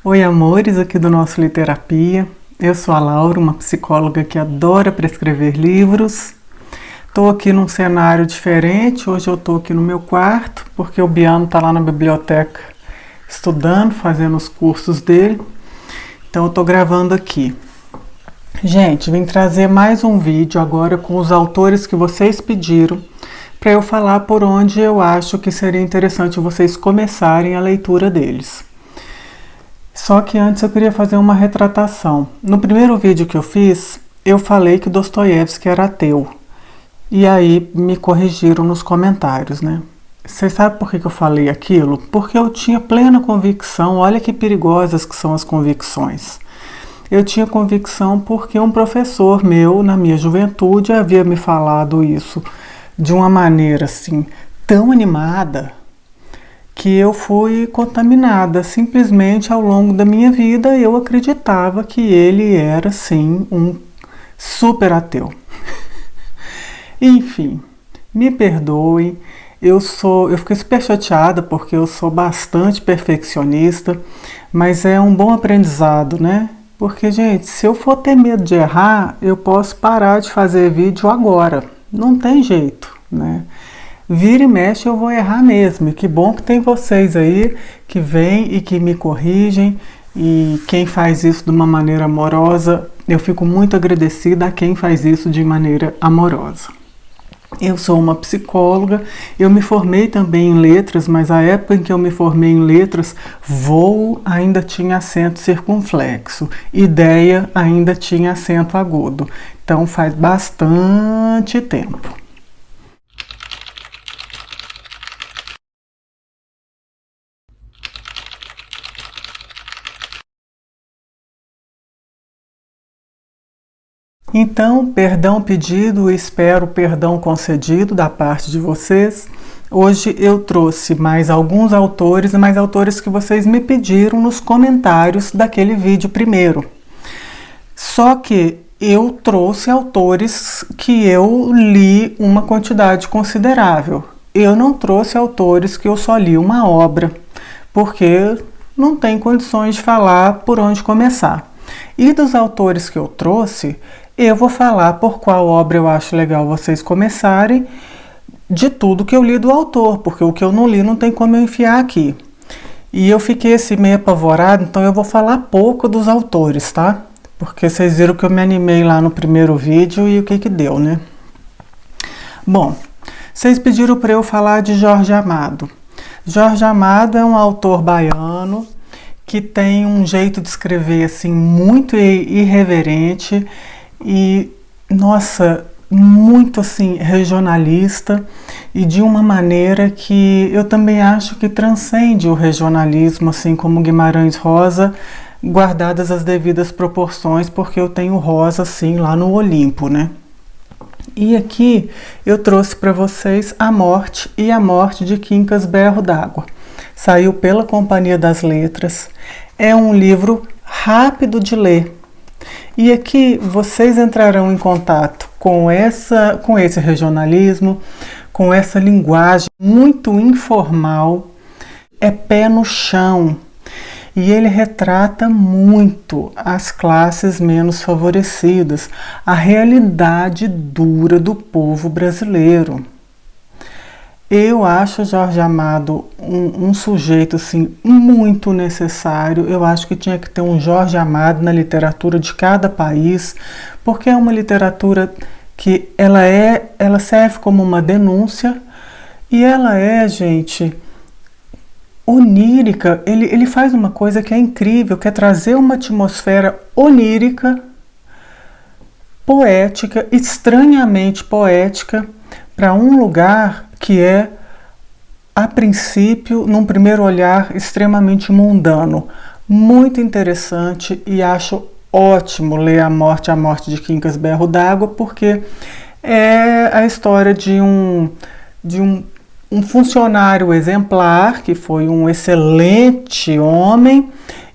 Oi, amores, aqui do nosso Literapia. Eu sou a Laura, uma psicóloga que adora prescrever livros. Estou aqui num cenário diferente. Hoje eu estou aqui no meu quarto, porque o Biano está lá na biblioteca estudando, fazendo os cursos dele. Então eu estou gravando aqui. Gente, vim trazer mais um vídeo agora com os autores que vocês pediram para eu falar por onde eu acho que seria interessante vocês começarem a leitura deles. Só que antes eu queria fazer uma retratação. No primeiro vídeo que eu fiz, eu falei que Dostoiévski era ateu. E aí me corrigiram nos comentários, né? Vocês sabem por que eu falei aquilo? Porque eu tinha plena convicção, olha que perigosas que são as convicções. Eu tinha convicção porque um professor meu, na minha juventude, havia me falado isso de uma maneira assim, tão animada, que eu fui contaminada. Simplesmente ao longo da minha vida eu acreditava que ele era sim um super ateu. Enfim, me perdoem, eu fiquei super chateada porque eu sou bastante perfeccionista, mas é um bom aprendizado, né? Porque, gente, se eu for ter medo de errar, eu posso parar de fazer vídeo agora. Não tem jeito, né? Vira e mexe eu vou errar mesmo. E que bom que tem vocês aí que vêm e que me corrigem. E quem faz isso de uma maneira amorosa, eu fico muito agradecida a quem faz isso de maneira amorosa. Eu sou uma psicóloga, eu me formei também em letras, mas a época em que eu me formei em letras, voo ainda tinha acento circunflexo, ideia ainda tinha acento agudo. Então faz bastante tempo. Então, perdão pedido, espero perdão concedido da parte de vocês. Hoje eu trouxe mais alguns autores, mais autores que vocês me pediram nos comentários daquele vídeo primeiro. Só que eu trouxe autores que eu li uma quantidade considerável. Eu não trouxe autores que eu só li uma obra, porque não tem condições de falar por onde começar. E dos autores que eu trouxe, eu vou falar por qual obra eu acho legal vocês começarem, de tudo que eu li do autor, porque o que eu não li não tem como eu enfiar aqui. E eu fiquei assim meio apavorado, então eu vou falar pouco dos autores, tá? Porque vocês viram que eu me animei lá no primeiro vídeo e o que deu, né? Bom, vocês pediram para eu falar de Jorge Amado. Jorge Amado é um autor baiano que tem um jeito de escrever assim muito irreverente e, nossa, muito assim regionalista e de uma maneira que eu também acho que transcende o regionalismo, assim como Guimarães Rosa, guardadas as devidas proporções, porque eu tenho Rosa assim lá no Olimpo, né? E aqui eu trouxe para vocês A Morte e a Morte de Quincas Berro d'Água. Saiu pela Companhia das Letras. É um livro rápido de ler. E aqui vocês entrarão em contato com esse regionalismo, com essa linguagem muito informal, é pé no chão. E ele retrata muito as classes menos favorecidas, a realidade dura do povo brasileiro. Eu acho Jorge Amado um sujeito assim, muito necessário. Eu acho que tinha que ter um Jorge Amado na literatura de cada país, porque é uma literatura que ela serve como uma denúncia e ela é, gente, onírica. Ele faz uma coisa que é incrível, que é trazer uma atmosfera onírica, poética, estranhamente poética, para um lugar que é, a princípio, num primeiro olhar, extremamente mundano. Muito interessante e acho ótimo ler A Morte de Quincas Berro d'Água, porque é a história de um funcionário exemplar, que foi um excelente homem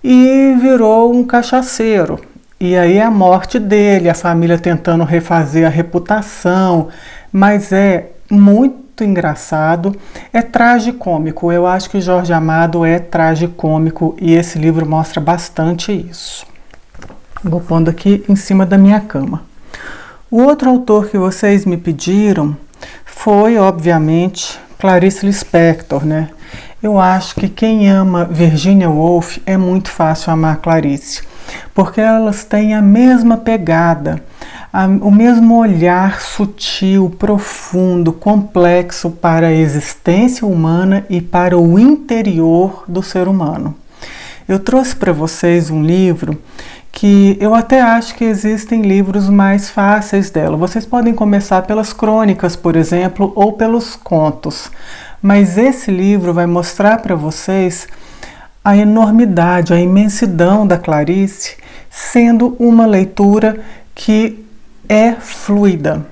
e virou um cachaceiro. E aí a morte dele, a família tentando refazer a reputação, mas é muito muito engraçado, é tragicômico. Eu acho que Jorge Amado é tragicômico e esse livro mostra bastante isso. Vou pondo aqui em cima da minha cama. O outro autor que vocês me pediram foi, obviamente, Clarice Lispector, né? Eu acho que quem ama Virginia Woolf é muito fácil amar Clarice, porque elas têm a mesma pegada, o mesmo olhar sutil, profundo, complexo para a existência humana e para o interior do ser humano. Eu trouxe para vocês um livro que eu até acho que existem livros mais fáceis dela. Vocês podem começar pelas crônicas, por exemplo, ou pelos contos. Mas esse livro vai mostrar para vocês a enormidade, a imensidão da Clarice, sendo uma leitura que é fluida.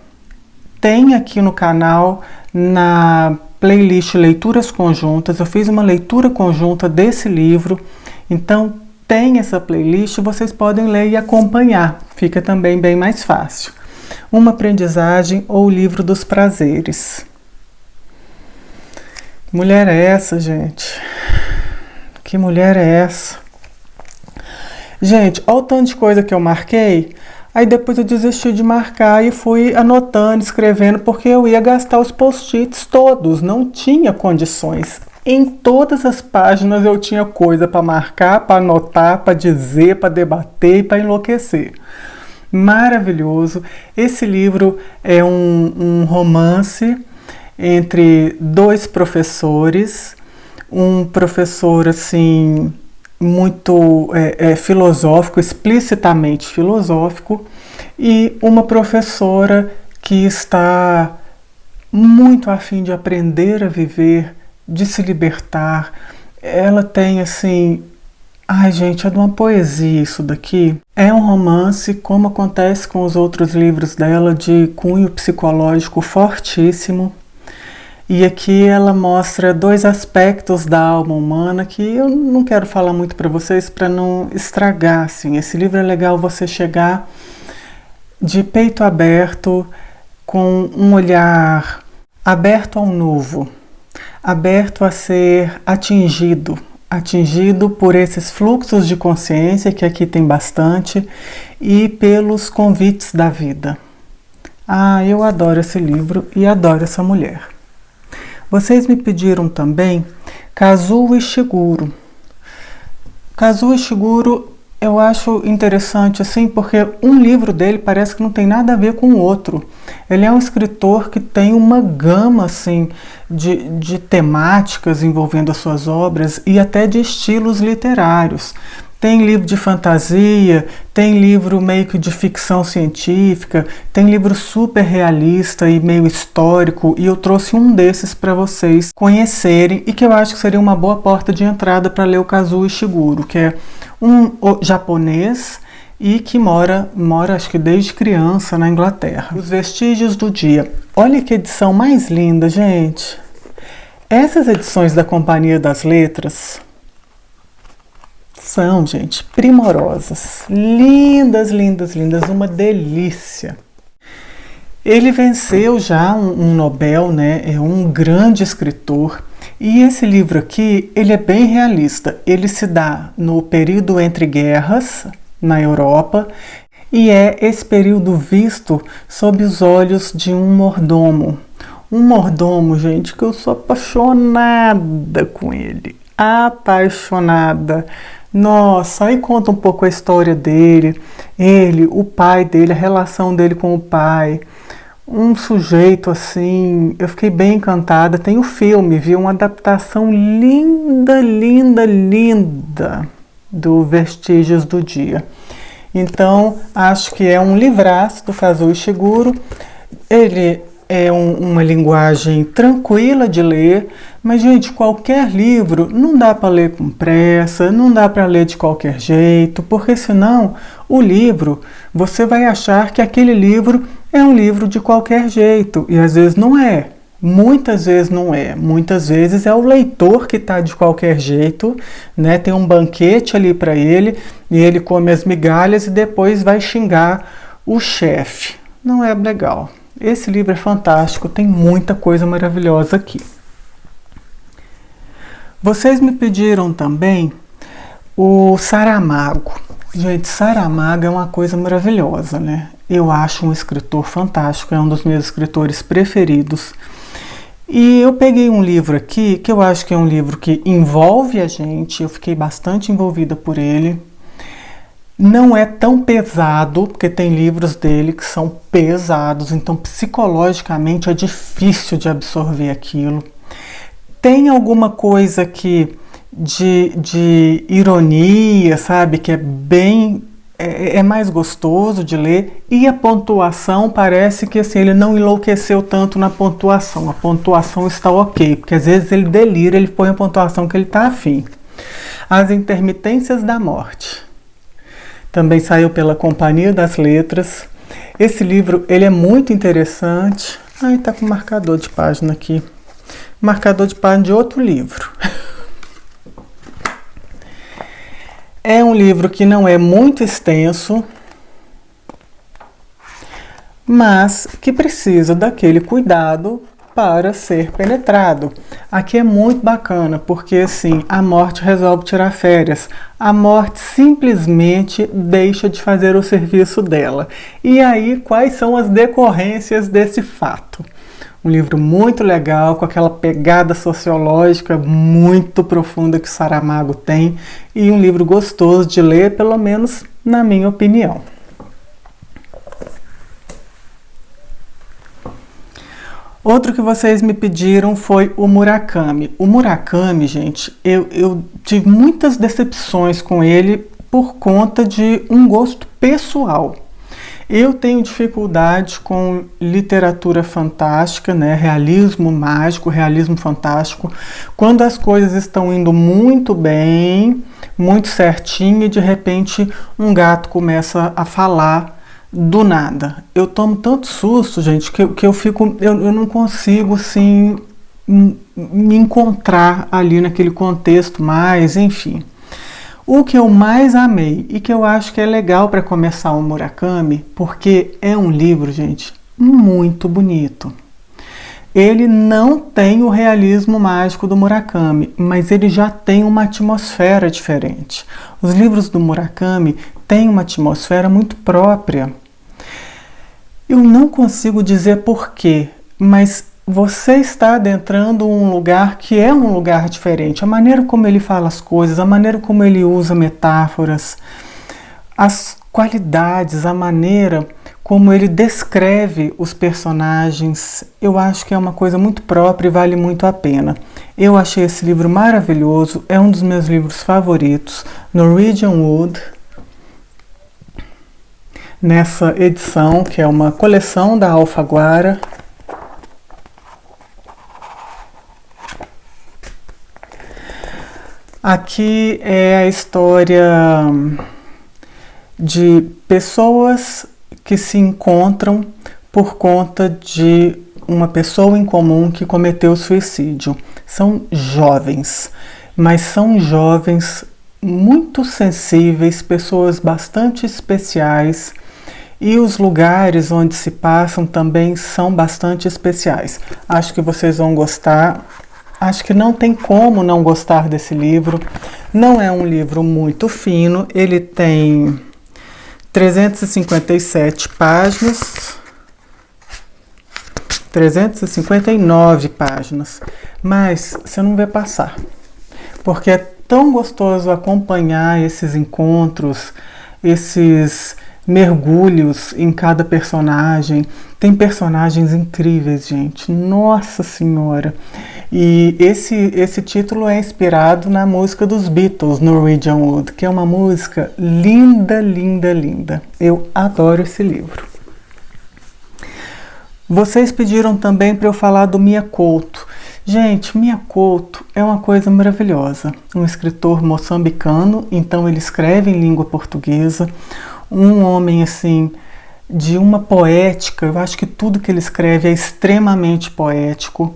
Tem aqui no canal, na playlist Leituras Conjuntas, eu fiz uma leitura conjunta desse livro, então tem essa playlist, vocês podem ler e acompanhar, fica também bem mais fácil. Uma Aprendizagem ou o Livro dos Prazeres. Que mulher é essa, gente? Que mulher é essa? Gente, olha o tanto de coisa que eu marquei, aí depois eu desisti de marcar e fui anotando, escrevendo, porque eu ia gastar os post-its todos, não tinha condições. Em todas as páginas eu tinha coisa para marcar, para anotar, para dizer, para debater e para enlouquecer. Maravilhoso. Esse livro é um romance entre dois professores, um professor assim muito filosófico, explicitamente filosófico, e uma professora que está muito a fim de aprender a viver, de se libertar. Ela tem assim, ai gente, é de uma poesia isso daqui. É um romance, como acontece com os outros livros dela, de cunho psicológico fortíssimo. E aqui ela mostra dois aspectos da alma humana que eu não quero falar muito para vocês para não estragar, assim. Esse livro é legal você chegar de peito aberto, com um olhar aberto ao novo, aberto a ser atingido por esses fluxos de consciência, que aqui tem bastante, e pelos convites da vida. Ah, eu adoro esse livro e adoro essa mulher. Vocês me pediram também Kazuo Ishiguro. Kazuo Ishiguro eu acho interessante assim, porque um livro dele parece que não tem nada a ver com o outro. Ele é um escritor que tem uma gama assim, de temáticas envolvendo as suas obras e até de estilos literários. Tem livro de fantasia, tem livro meio que de ficção científica, tem livro super realista e meio histórico, e eu trouxe um desses para vocês conhecerem e que eu acho que seria uma boa porta de entrada para ler o Kazuo Ishiguro, que é um japonês e que mora acho que desde criança na Inglaterra. Os Vestígios do Dia. Olha que edição mais linda, gente! Essas edições da Companhia das Letras são, gente, primorosas, lindas, lindas, lindas, uma delícia. Ele venceu já um Nobel, né? É um grande escritor. E esse livro aqui, ele é bem realista. Ele se dá no período entre guerras na Europa e é esse período visto sob os olhos de um mordomo. Um mordomo, gente, que eu sou apaixonada com ele. Apaixonada. Nossa, aí conta um pouco a história dele, o pai dele, a relação dele com o pai. Um sujeito assim, eu fiquei bem encantada. Tem o filme, viu? Uma adaptação linda, linda, linda do Vestígios do Dia. Então, acho que é um livraço do Kazuo Ishiguro. Ele é uma linguagem tranquila de ler, mas, gente, qualquer livro não dá para ler com pressa, não dá para ler de qualquer jeito, porque senão o livro, você vai achar que aquele livro é um livro de qualquer jeito, e às vezes não é. Muitas vezes não é. Muitas vezes é o leitor que está de qualquer jeito, né? Tem um banquete ali para ele, e ele come as migalhas e depois vai xingar o chefe. Não é legal. Esse livro é fantástico, tem muita coisa maravilhosa aqui. Vocês me pediram também o Saramago. Gente, Saramago é uma coisa maravilhosa, né? Eu acho um escritor fantástico, é um dos meus escritores preferidos. E eu peguei um livro aqui, que eu acho que é um livro que envolve a gente, eu fiquei bastante envolvida por ele. Não é tão pesado, porque tem livros dele que são pesados, então psicologicamente é difícil de absorver aquilo. Tem alguma coisa aqui de ironia, sabe, que é bem... É mais gostoso de ler, e a pontuação parece que assim, ele não enlouqueceu tanto na pontuação. A pontuação está ok, porque às vezes ele delira, ele põe a pontuação que ele está afim. As Intermitências da Morte. Também saiu pela Companhia das Letras. Esse livro ele é muito interessante. Ai, tá com marcador de página aqui. Marcador de página de outro livro. É um livro que não é muito extenso, mas que precisa daquele cuidado para ser penetrado. Aqui é muito bacana, porque assim, a morte resolve tirar férias. A morte simplesmente deixa de fazer o serviço dela. E aí, quais são as decorrências desse fato? Um livro muito legal, com aquela pegada sociológica muito profunda que Saramago tem, e um livro gostoso de ler, pelo menos na minha opinião. Outro que vocês me pediram foi o Murakami. O Murakami, gente, eu tive muitas decepções com ele por conta de um gosto pessoal. Eu tenho dificuldade com literatura fantástica, né? Realismo mágico, realismo fantástico, quando as coisas estão indo muito bem, muito certinho, e de repente um gato começa a falar do nada. Eu tomo tanto susto, gente, que eu não consigo assim me encontrar ali naquele contexto mais, enfim. O que eu mais amei e que eu acho que é legal para começar o Murakami, porque é um livro, gente, muito bonito. Ele não tem o realismo mágico do Murakami, mas ele já tem uma atmosfera diferente. Os livros do Murakami têm uma atmosfera muito própria. Eu não consigo dizer porquê, mas você está adentrando um lugar que é um lugar diferente. A maneira como ele fala as coisas, a maneira como ele usa metáforas, as qualidades, a maneira como ele descreve os personagens, eu acho que é uma coisa muito própria e vale muito a pena. Eu achei esse livro maravilhoso, é um dos meus livros favoritos, Norwegian Wood, nessa edição, que é uma coleção da Alfaguara. Aqui é a história de pessoas que se encontram por conta de uma pessoa em comum que cometeu suicídio. São jovens, mas são jovens muito sensíveis, pessoas bastante especiais, e os lugares onde se passam também são bastante especiais. Acho que vocês vão gostar. Acho que não tem como não gostar desse livro. Não é um livro muito fino, ele tem 357 páginas, 359 páginas, mas você não vê passar, porque é tão gostoso acompanhar esses encontros, esses mergulhos em cada personagem. Tem personagens incríveis, gente, nossa senhora. E esse título é inspirado na música dos Beatles, Norwegian Wood, que é uma música linda, linda, linda. Eu adoro esse livro. Vocês pediram também para eu falar do Mia Couto. Gente, Mia Couto é uma coisa maravilhosa. Um escritor moçambicano, então ele escreve em língua portuguesa. Um homem, assim, de uma poética. Eu acho que tudo que ele escreve é extremamente poético.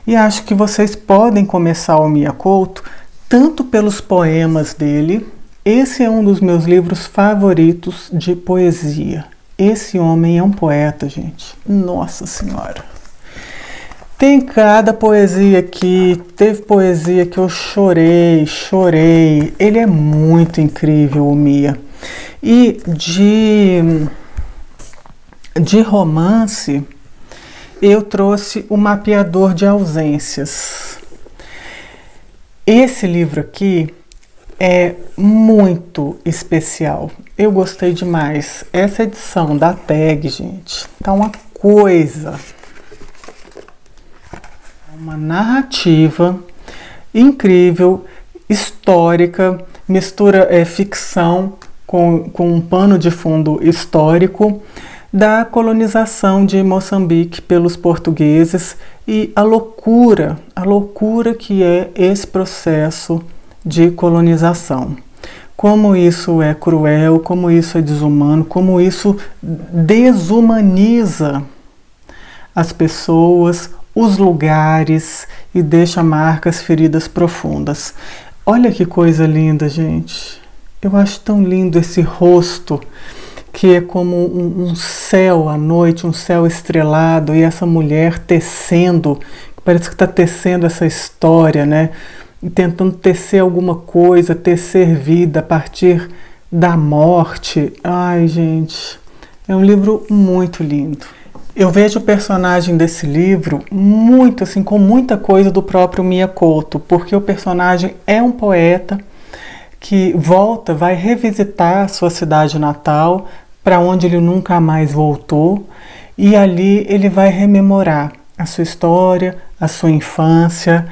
E acho que vocês podem começar o Mia Couto tanto pelos poemas dele. Esse é um dos meus livros favoritos de poesia. Esse homem é um poeta, gente. Nossa Senhora. Tem cada poesia aqui, teve poesia que eu chorei. Ele é muito incrível, o Mia. E de romance, eu trouxe O Mapeador de Ausências. Esse livro aqui é muito especial. Eu gostei demais. Essa edição da Tag, gente, tá uma coisa. Uma narrativa incrível, histórica, mistura ficção com um pano de fundo histórico da colonização de Moçambique pelos portugueses e a loucura que é esse processo de colonização. Como isso é cruel, como isso é desumano, como isso desumaniza as pessoas, os lugares e deixa marcas, feridas profundas. Olha que coisa linda, gente. Eu acho tão lindo esse rosto, que é como um céu à noite, um céu estrelado, e essa mulher tecendo, parece que está tecendo essa história, né? E tentando tecer alguma coisa, tecer vida a partir da morte. Ai, gente, é um livro muito lindo. Eu vejo o personagem desse livro muito assim, com muita coisa do próprio Mia Couto, porque o personagem é um poeta que volta, vai revisitar a sua cidade natal, para onde ele nunca mais voltou, e ali ele vai rememorar a sua história, a sua infância.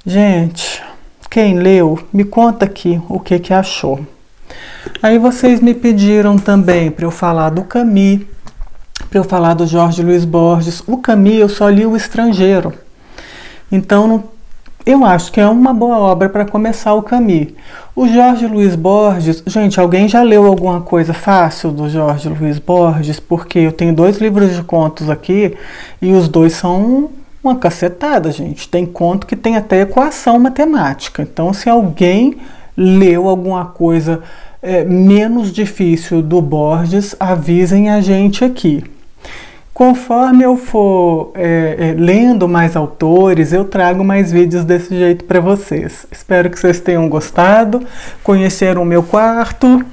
Gente, quem leu, me conta aqui o que achou. Aí vocês me pediram também para eu falar do Camus, para eu falar do Jorge Luiz Borges. O Camus eu só li O Estrangeiro, então eu acho que é uma boa obra para começar o Camus. O Jorge Luiz Borges, gente, alguém já leu alguma coisa fácil do Jorge Luiz Borges? Porque eu tenho 2 livros de contos aqui e os 2 são uma cacetada, gente. Tem conto que tem até equação matemática. Então, se alguém leu alguma coisa menos difícil do Borges, avisem a gente aqui. Conforme eu for lendo mais autores, eu trago mais vídeos desse jeito para vocês. Espero que vocês tenham gostado, conheceram o meu quarto.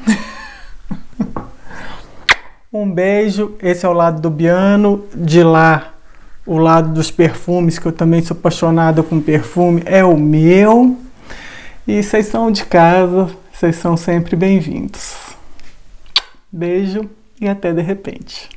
Um beijo, esse é o lado do Biano, de lá o lado dos perfumes, que eu também sou apaixonada com perfume, é o meu. E vocês são de casa, vocês são sempre bem-vindos. Beijo e até de repente.